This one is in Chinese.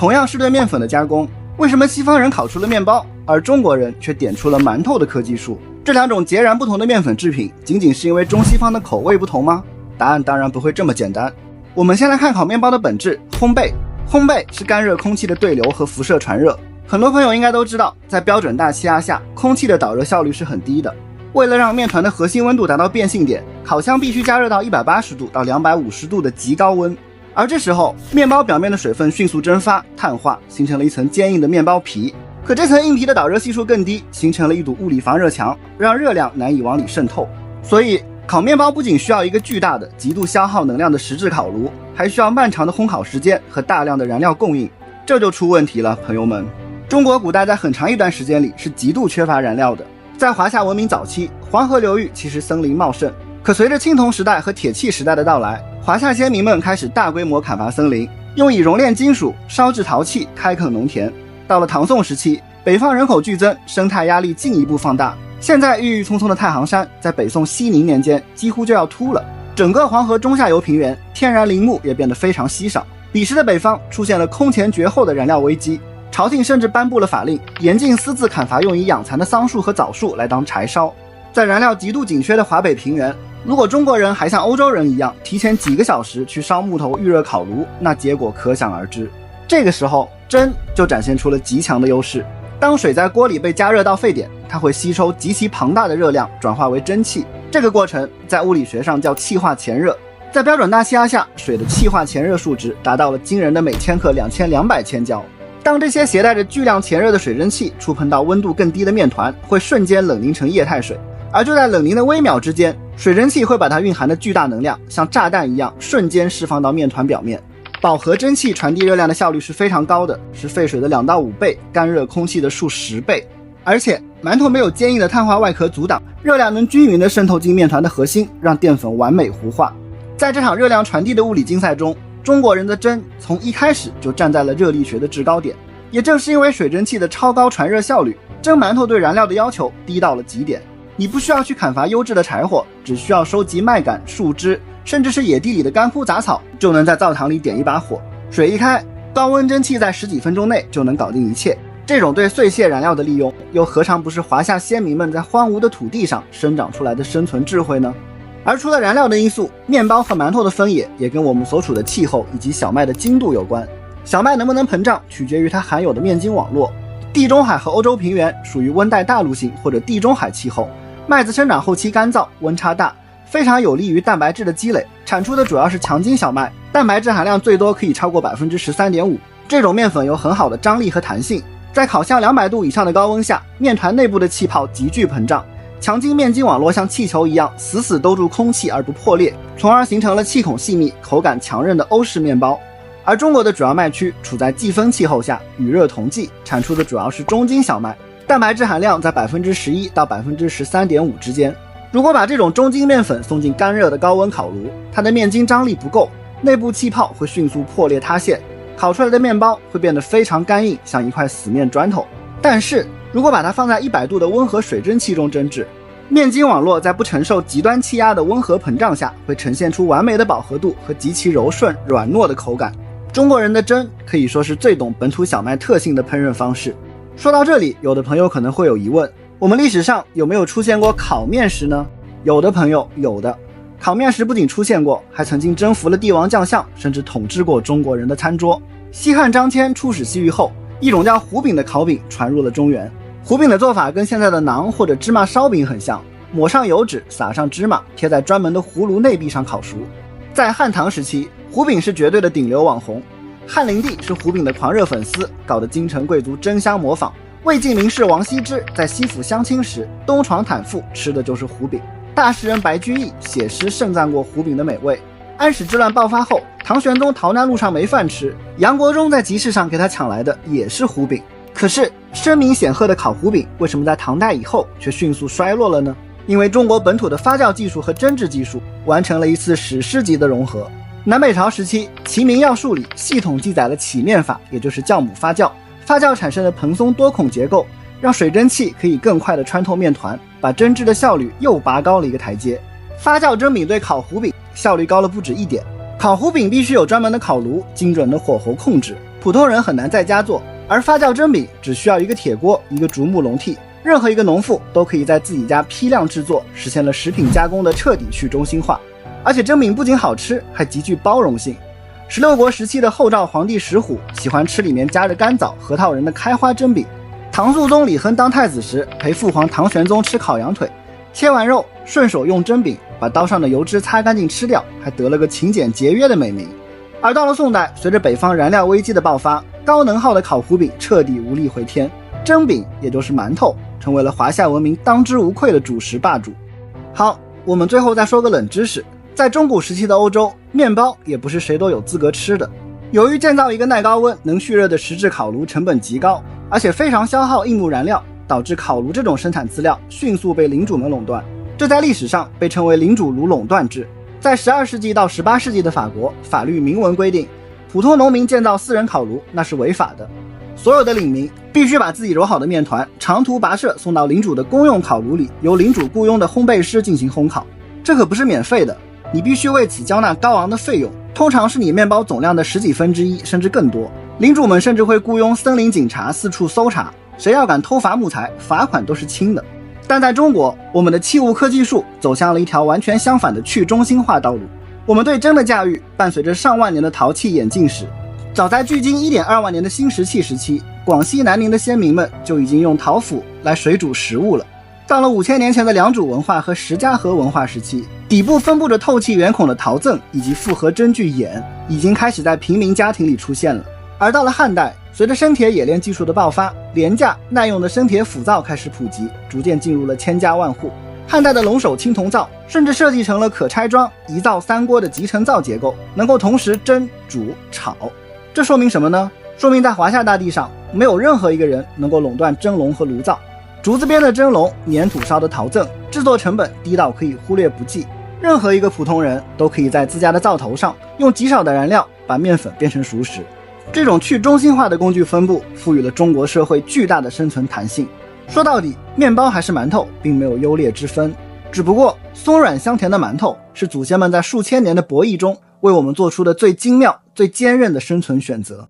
同样是对面粉的加工，为什么西方人烤出了面包，而中国人却点出了馒头的科技树？这两种截然不同的面粉制品，仅仅是因为中西方的口味不同吗？答案当然不会这么简单。我们先来看烤面包的本质，烘焙。烘焙是干热空气的对流和辐射传热。很多朋友应该都知道，在标准大气压下，空气的导热效率是很低的。为了让面团的核心温度达到变性点，烤箱必须加热到180度到250度的极高温。而这时候，面包表面的水分迅速蒸发、碳化，形成了一层坚硬的面包皮。可这层硬皮的导热系数更低，形成了一堵物理防热墙，让热量难以往里渗透。所以，烤面包不仅需要一个巨大的、极度消耗能量的实质烤炉，还需要漫长的烘烤时间和大量的燃料供应。这就出问题了，朋友们。中国古代在很长一段时间里是极度缺乏燃料的。在华夏文明早期，黄河流域其实森林茂盛，可随着青铜时代和铁器时代的到来，华夏先民们开始大规模砍伐森林，用以熔炼金属、烧制陶器、开垦农田。到了唐宋时期，北方人口剧增，生态压力进一步放大。现在郁郁葱葱的太行山，在北宋熙宁年间几乎就要秃了。整个黄河中下游平原，天然林木也变得非常稀少。彼时的北方出现了空前绝后的燃料危机，朝廷甚至颁布了法令，严禁私自砍伐用以养蚕的桑树和枣树来当柴烧。在燃料极度紧缺的华北平原，如果中国人还像欧洲人一样提前几个小时去烧木头预热烤炉，那结果可想而知。这个时候，蒸就展现出了极强的优势。当水在锅里被加热到沸点，它会吸收极其庞大的热量，转化为蒸汽。这个过程在物理学上叫气化前热。在标准大气压下，水的气化前热数值达到了惊人的每千克2200千焦。当这些携带着巨量前热的水蒸气触碰到温度更低的面团，会瞬间冷凝成液态水。而就在冷凝的微秒之间，水蒸气会把它蕴含的巨大能量像炸弹一样瞬间释放到面团表面。饱和蒸汽传递热量的效率是非常高的，是沸水的2到5倍，干热空气的数10倍。而且馒头没有坚硬的碳化外壳阻挡，热量能均匀地渗透进面团的核心，让淀粉完美糊化。在这场热量传递的物理竞赛中，中国人的蒸从一开始就站在了热力学的制高点。也正是因为水蒸气的超高传热效率，蒸馒头对燃料的要求低到了极点。你不需要去砍伐优质的柴火，只需要收集麦秆、树枝，甚至是野地里的干枯杂草，就能在灶堂里点一把火，水一开，高温蒸汽在10几分钟内就能搞定一切。这种对碎屑燃料的利用，又何尝不是华夏先民们在荒芜的土地上生长出来的生存智慧呢？而除了燃料的因素，面包和馒头的分野也跟我们所处的气候以及小麦的精度有关。小麦能不能膨胀，取决于它含有的面筋网络。地中海和欧洲平原属于温带大陆性或者地中海气候，麦子生长后期干燥，温差大，非常有利于蛋白质的积累，产出的主要是强筋小麦，蛋白质含量最多可以超过 13.5%。 这种面粉有很好的张力和弹性，在烤箱200度以上的高温下，面团内部的气泡急剧膨胀，强筋面筋网络像气球一样死死兜住空气而不破裂，从而形成了气孔细密、口感强韧的欧式面包。而中国的主要麦区处在季风气候下，雨热同季，产出的主要是中筋小麦，蛋白质含量在 11% 到 13.5% 之间。如果把这种中筋面粉送进干热的高温烤炉，它的面筋张力不够，内部气泡会迅速破裂塌陷，烤出来的面包会变得非常干硬，像一块死面砖头。但是如果把它放在100度的温和水蒸气中蒸制，面筋网络在不承受极端气压的温和膨胀下，会呈现出完美的饱和度和极其柔顺软糯的口感。中国人的蒸可以说是最懂本土小麦特性的烹饪方式。说到这里，有的朋友可能会有疑问，我们历史上有没有出现过烤面食呢？有的朋友有的。烤面食不仅出现过，还曾经征服了帝王将相，甚至统治过中国人的餐桌。西汉张骞出使西域后，一种叫糊饼的烤饼传入了中原。糊饼的做法跟现在的馕或者芝麻烧饼很像，抹上油脂，撒上芝麻，贴在专门的葫芦内壁上烤熟。在汉唐时期，糊饼是绝对的顶流网红，汉灵帝是糊饼的狂热粉丝，搞得京城贵族争相模仿。魏晋名士王羲之在西府相亲时，东床坦腹吃的就是糊饼。大诗人白居易写诗盛赞过糊饼的美味。安史之乱爆发后，唐玄宗逃难路上没饭吃，杨国忠在集市上给他抢来的也是糊饼。可是声名显赫的烤糊饼为什么在唐代以后却迅速衰落了呢？因为中国本土的发酵技术和蒸制技术完成了一次史诗级的融合。南北朝时期，《齐民要术》里系统记载了起面法，也就是酵母发酵。发酵产生的蓬松多孔结构，让水蒸气可以更快地穿透面团，把蒸制的效率又拔高了一个台阶。发酵蒸饼对烤糊饼效率高了不止一点。烤糊饼必须有专门的烤炉，精准的火候控制，普通人很难在家做，而发酵蒸饼只需要一个铁锅、一个竹木笼屉，任何一个农妇都可以在自己家批量制作，实现了食品加工的彻底去中心化。而且蒸饼不仅好吃，还极具包容性。16国时期的后赵皇帝石虎喜欢吃里面夹着干枣、核桃仁的开花蒸饼。唐肃宗李亨当太子时陪父皇唐玄宗吃烤羊腿，切完肉顺手用蒸饼把刀上的油脂擦干净吃掉，还得了个勤俭节约的美名。而到了宋代，随着北方燃料危机的爆发，高能耗的烤糊饼彻底无力回天，蒸饼也就是馒头成为了华夏文明当之无愧的主食霸主。好，我们最后再说个冷知识，在中古时期的欧洲，面包也不是谁都有资格吃的。由于建造一个耐高温能蓄热的石质烤炉成本极高，而且非常消耗硬木燃料，导致烤炉这种生产资料迅速被领主们垄断，这在历史上被称为领主炉垄断制。在12世纪到18世纪的法国，法律明文规定，普通农民建造私人烤炉那是违法的，所有的领民必须把自己揉好的面团长途跋涉送到领主的公用烤炉里，由领主雇佣的烘焙师进行烘烤。这可不是免费的，你必须为此交纳高昂的费用，通常是你面包总量的10几分之一甚至更多。领主们甚至会雇佣森林警察四处搜查，谁要敢偷伐木材，罚款都是轻的。但在中国，我们的器物科技树走向了一条完全相反的去中心化道路。我们对蒸的驾驭伴随着上万年的陶器演进史。早在距今 1.2 万年的新石器时期，广西南宁的先民们就已经用陶釜来水煮食物了。到了5000年前的良渚文化和石家河文化时期，底部分布着透气圆孔的陶甑以及复合针具眼已经开始在平民家庭里出现了。而到了汉代，随着生铁冶炼技术的爆发，廉价耐用的生铁釜灶开始普及，逐渐进入了千家万户。汉代的龙首青铜灶甚至设计成了可拆装一灶三锅的集成灶结构，能够同时蒸、煮、炒。这说明什么呢？说明在华夏大地上，没有任何一个人能够垄断蒸笼和炉灶。竹子编的蒸笼，粘土烧的陶甑，制作成本低到可以忽略不计。任何一个普通人都可以在自家的灶头上用极少的燃料把面粉变成熟食。这种去中心化的工具分布赋予了中国社会巨大的生存弹性。说到底，面包还是馒头并没有优劣之分，只不过松软香甜的馒头是祖先们在数千年的博弈中为我们做出的最精妙、最坚韧的生存选择。